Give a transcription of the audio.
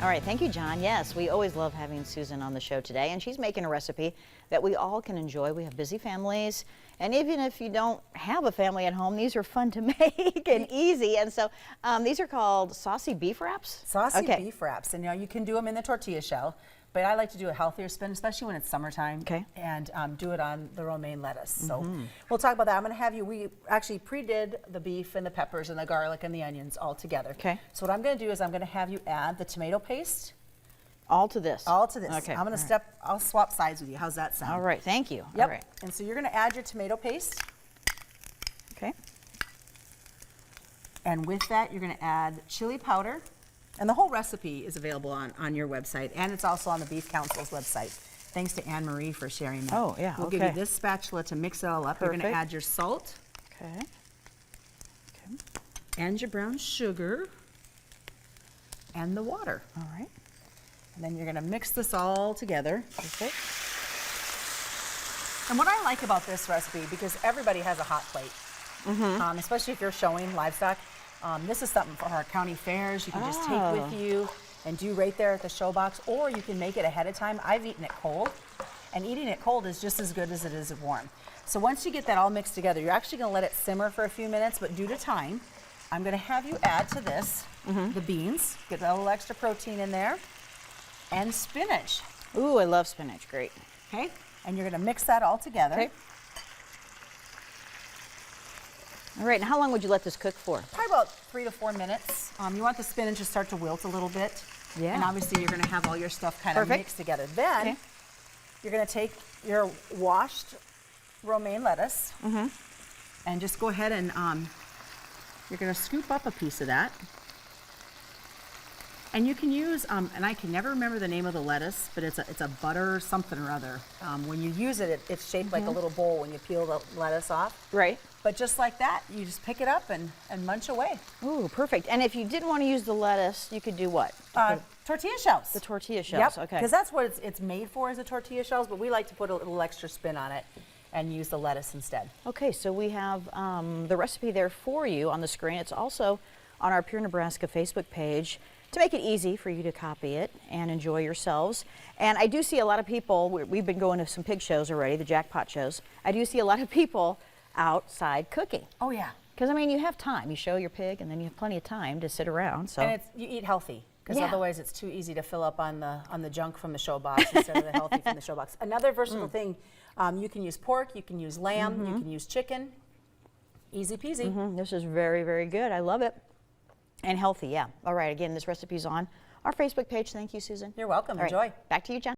All right, thank you, John. Yes, we always love having Susan on the show today, and she's making a recipe that we all can enjoy. We have busy families, and even if you don't have a family at home, these are fun to make and easy. And so these are called Saucy Beef Wraps? Saucy Beef Wraps, and you can do them in the tortilla shell, but I like to do a healthier spin, especially when it's summertime, and do it on the romaine lettuce. So we'll talk about that. I'm going to have you, we actually pre-did the beef and the peppers and the garlic and the onions all together. Okay. So what I'm going to do is I'm going to have you add the tomato paste. All to this? All to this. Okay. I'm going to I'll swap sides with you. How's that sound? All right, thank you. Yep. All right. And so you're going to add your tomato paste. Okay. And with that, you're going to add chili powder. And the whole recipe is available on your website, and it's also on the Beef Council's website. Thanks to Anne Marie for sharing that. Oh, yeah, We'll give you this spatula to mix it all up. Perfect. You're going to add your salt. Okay. And your brown sugar. And the water. All right. And then you're going to mix this all together. Perfect. And what I like about this recipe, because everybody has a hot plate, especially if you're showing livestock, this is something for our county fairs. You can just take with you and do right there at the show box, or you can make it ahead of time. I've eaten it cold, and eating it cold is just as good as it is warm. So once you get that all mixed together, you're actually going to let it simmer for a few minutes, but due to time, I'm going to have you add to this the beans, get a little extra protein in there, and spinach. Ooh, I love spinach. Great. Okay, and you're going to mix that all together. Okay. All right, and how long would you let this cook for? Probably about 3 to 4 minutes. You want the spinach to start to wilt a little bit. Yeah. And obviously you're going to have all your stuff kind of mixed together. Then you're going to take your washed romaine lettuce and just go ahead and you're going to scoop up a piece of that. And you can use, and I can never remember the name of the lettuce, but it's a butter something or other. When you use it, it's shaped like a little bowl when you peel the lettuce off. Right. But just like that, you just pick it up and munch away. Ooh, perfect. And if you didn't want to use the lettuce, you could do what? Tortilla shells. The tortilla shells, Yep, okay. because that's what it's made for, is the tortilla shells, but we like to put a little extra spin on it and use the lettuce instead. Okay, so we have the recipe there for you on the screen. It's also on our Pure Nebraska Facebook page to make it easy for you to copy it and enjoy yourselves. And I do see a lot of people, we've been going to some pig shows already, the jackpot shows. I do see a lot of people outside cooking. Oh yeah. Because I mean, you have time. You show your pig and then you have plenty of time to sit around. So. And you eat healthy, because otherwise it's too easy to fill up on the junk from the show box instead of the healthy from the show box. Another versatile thing, you can use pork, you can use lamb, you can use chicken. Easy peasy. This is very, very good. I love it. And healthy, yeah. All right, again, this recipe's on our Facebook page. Thank you, Susan. You're welcome. All right, enjoy. back to you, John.